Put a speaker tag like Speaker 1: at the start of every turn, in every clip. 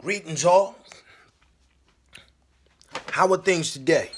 Speaker 1: Greetings all. How are things today?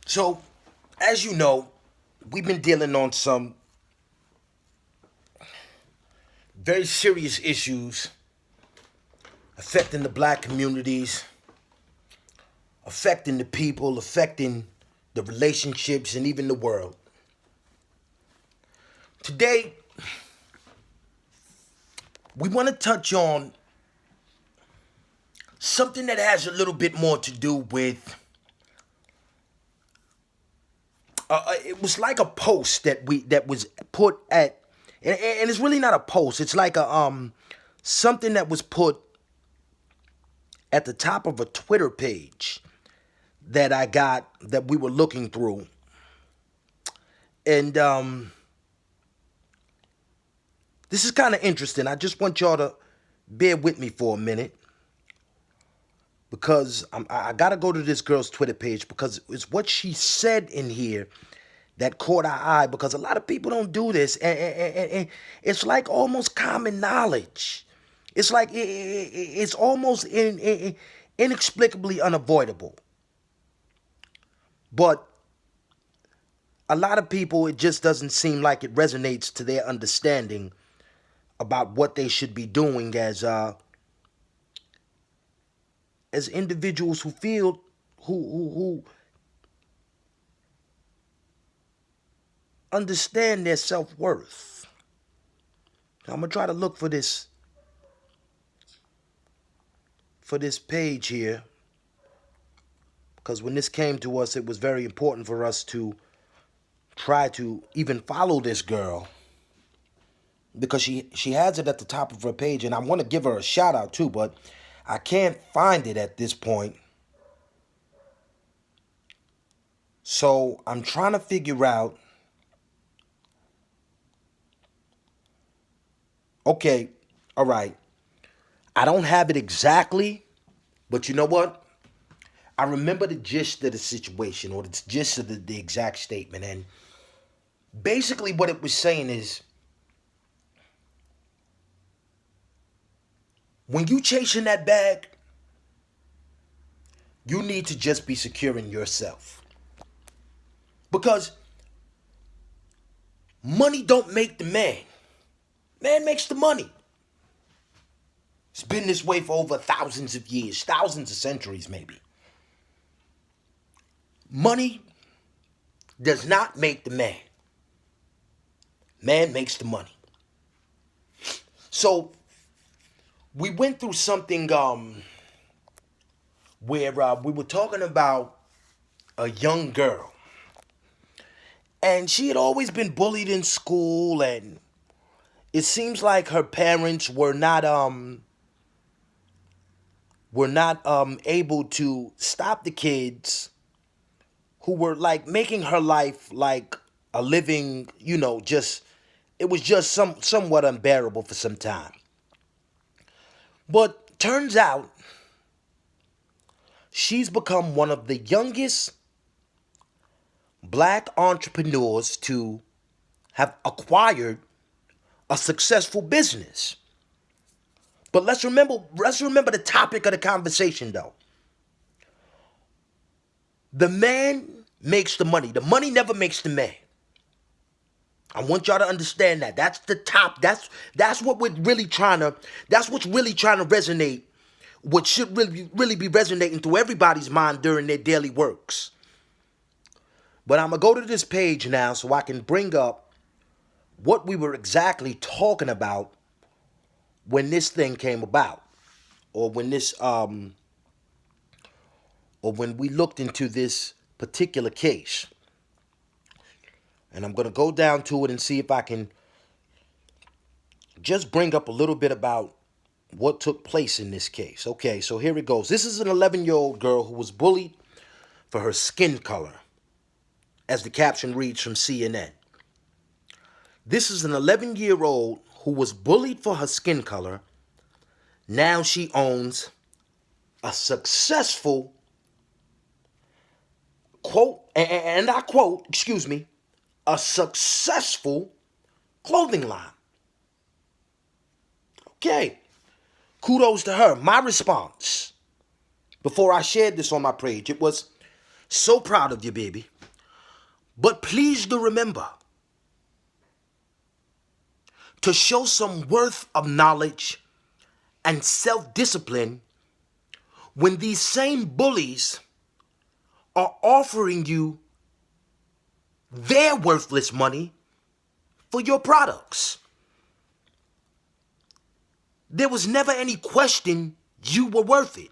Speaker 1: So, as you know, we've been dealing on some very serious issues affecting the black communities, affecting the people, affecting the relationships, and even the world. Today, we want to touch on something that has a little bit more to do with. It was like a post that was put at, and it's really not a post. It's like a something that was put at the top of a Twitter page that I got that we were looking through. And this is kind of interesting. I just want y'all to bear with me for a minute because I got to go to this girl's Twitter page because it's what she said in here that caught our eye because a lot of people don't do this. And it's like almost common knowledge. It's like it's almost inexplicably unavoidable. But a lot of people, it just doesn't seem like it resonates to their understanding about what they should be doing as individuals who feel who understand their self-worth. I'm gonna try to look for this page here because when this came to us, it was very important for us to try to even follow this girl because she has it at the top of her page, and I want to give her a shout out too, but I can't find it at this point. So I'm trying to figure out. Okay, all right. I don't have it exactly, but you know what? I remember the gist of the situation or the gist of the exact statement. And basically, what it was saying is when you chasing that bag, you need to just be secure in yourself. Because money don't make the man. Man makes the money. It's been this way for over thousands of years, thousands of centuries maybe. Money does not make the man. Man makes the money. So we went through something where we were talking about a young girl, and she had always been bullied in school, and it seems like her parents were not able to stop the kids who were like making her life like a living, just it was just somewhat unbearable for some time. But turns out she's become one of the youngest black entrepreneurs to have acquired a successful business. But let's remember the topic of the conversation though. The man makes the money. The money never makes the man. I want y'all to understand that. That's the top. That's what we're really trying to. That's what's really trying to resonate. What should really be resonating through everybody's mind during their daily works. But I'm gonna go to this page now so I can bring up what we were exactly talking about when this thing came about, or when or when we looked into this particular case. And I'm gonna go down to it and see if I can just bring up a little bit about what took place in this case. Okay, so here it goes. This is an 11-year-old girl who was bullied for her skin color, as the caption reads from CNN. This is an 11-year-old who was bullied for her skin color. Now she owns a successful, quote, and I quote, excuse me, a successful clothing line. Okay. Kudos to her. My response before I shared this on my page, it was, so proud of you, baby. But please do remember to show some worth of knowledge and self-discipline when these same bullies are offering you their worthless money for your products. There was never any question you were worth it,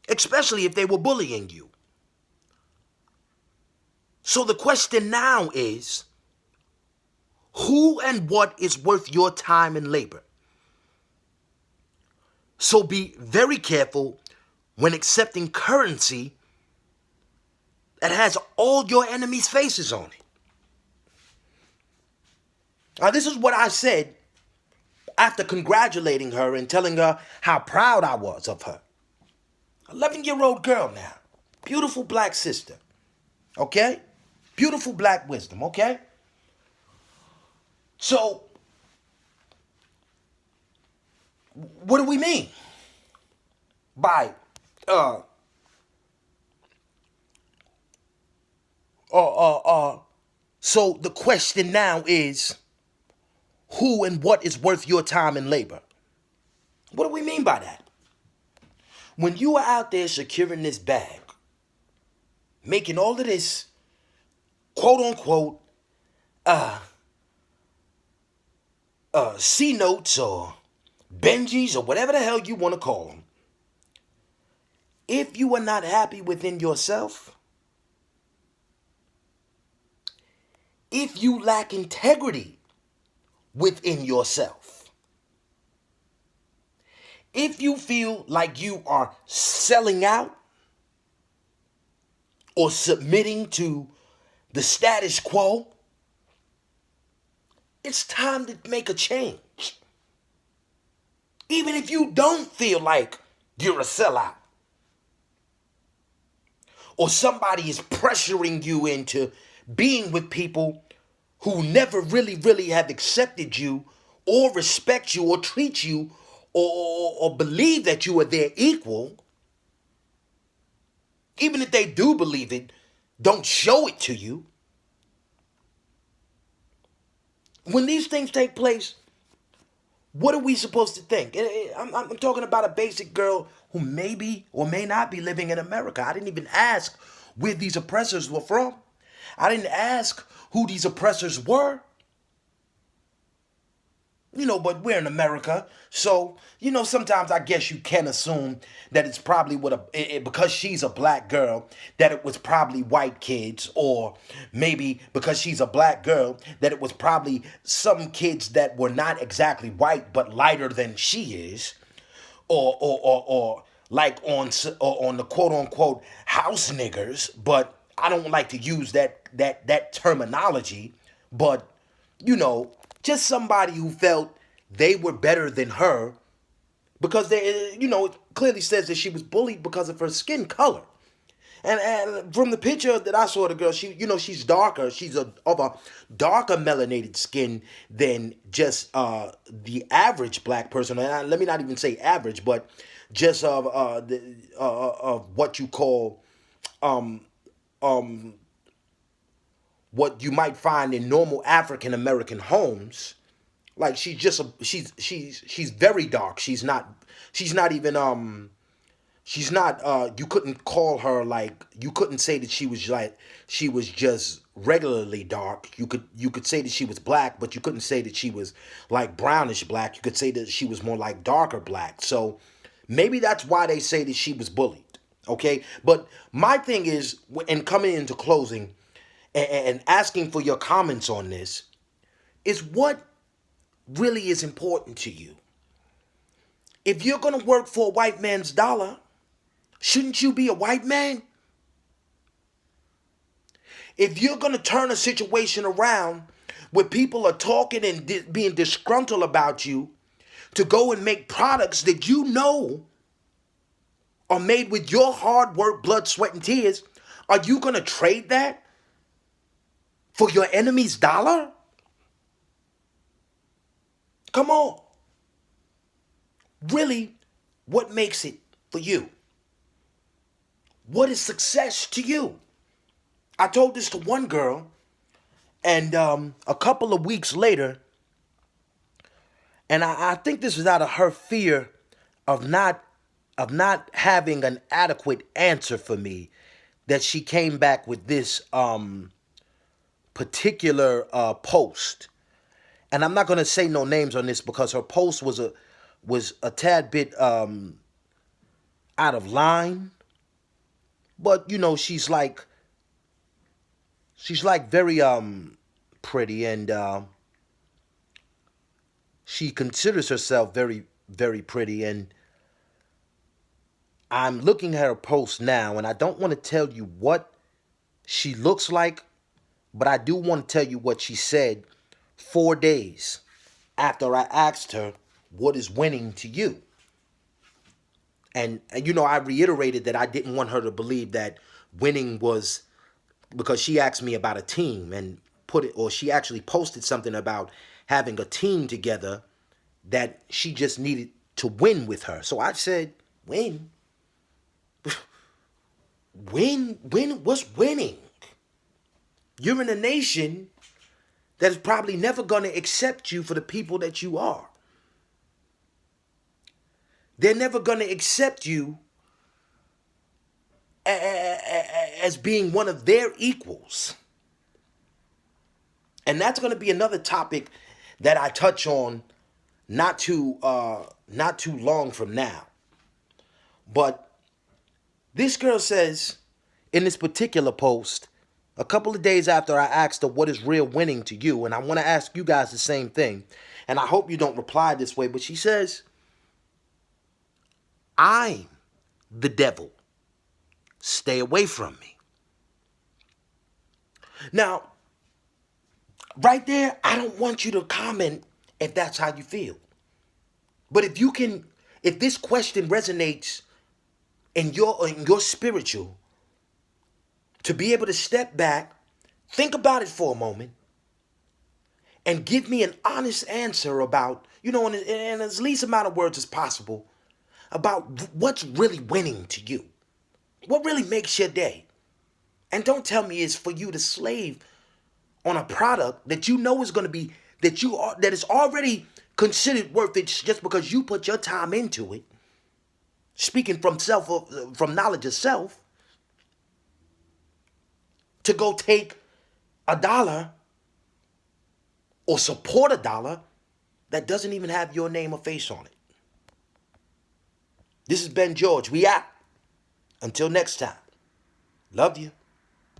Speaker 1: especially if they were bullying you. So the question now is, who and what is worth your time and labor? So be very careful when accepting currency that has all your enemies' faces on it. Now, this is what I said after congratulating her and telling her how proud I was of her. 11-year-old girl now. Beautiful black sister. Okay? Beautiful black wisdom, okay? So, what do we mean by so the question now is, who and what is worth your time and labor? What do we mean by that? When you are out there securing this bag, making all of this quote unquote C notes or Benjis or whatever the hell you want to call them, if you are not happy within yourself, if you lack integrity within yourself, if you feel like you are selling out or submitting to the status quo, it's time to make a change. Even if you don't feel like you're a sellout, or somebody is pressuring you into being with people who never really have accepted you or respect you or treat you or believe that you are their equal, even if they do believe it, don't show it to you. When these things take place, what are we supposed to think? I'm talking about a basic girl who maybe or may not be living in America. I didn't even ask where these oppressors were from. I didn't ask who these oppressors were. But we're in America, so, sometimes I guess you can assume that it's probably because she's a black girl, that it was probably white kids, or maybe because she's a black girl, that it was probably some kids that were not exactly white, but lighter than she is, or like on the quote unquote house niggers, but I don't like to use that terminology, but, just somebody who felt they were better than her because it clearly says that she was bullied because of her skin color. And from the picture that I saw of the girl, she's darker. She's of a darker melanated skin than just the average black person. And let me not even say average, but just of what you call what you might find in normal African American homes. Like she's very dark. She's not even you couldn't call her, like, you couldn't say that she was just regularly dark. You could say that she was black, but you couldn't say that she was like brownish black. You could say that she was more like darker black. So maybe that's why they say that she was bullied. Okay? But my thing is, and coming into closing and asking for your comments on this, is what really is important to you. If you're going to work for a white man's dollar, shouldn't you be a white man? If you're going to turn a situation around where people are talking and being disgruntled about you to go and make products that you know are made with your hard work, blood, sweat, and tears, are you going to trade that for your enemy's dollar? Come on. really what makes it for you? What is success to you? I told this to one girl, and a couple of weeks later, and I think this was out of her fear of not having an adequate answer for me, that she came back with this particular post. And I'm not gonna say no names on this because her post was a tad bit out of line. But you know, she's like very pretty, and she considers herself very, very pretty. And I'm looking at her post now, and I don't want to tell you what she looks like, but I do want to tell you what she said 4 days after I asked her, what is winning to you? And you know, I reiterated that I didn't want her to believe that winning was because she asked me about a team and she actually posted something about having a team together that she just needed to win with her. So I said, win? What's winning? You're in a nation that is probably never going to accept you for the people that you are. They're never going to accept you as being one of their equals. And that's going to be another topic that I touch on not too long from now. But this girl says in this particular post, a couple of days after I asked her, what is real winning to you? And I want to ask you guys the same thing. And I hope you don't reply this way, but she says, I'm the devil. Stay away from me. Now, right there, I don't want you to comment if that's how you feel. But if this question resonates in your spiritual, to be able to step back, think about it for a moment, and give me an honest answer about, in as least amount of words as possible, about what's really winning to you. What really makes your day? And don't tell me it's for you to slave on a product that you know is going to be, that is already considered worth it just because you put your time into it. Speaking from knowledge of self, to go take $1 or support $1 that doesn't even have your name or face on it. This is Ben George. We out. Until next time. Love you.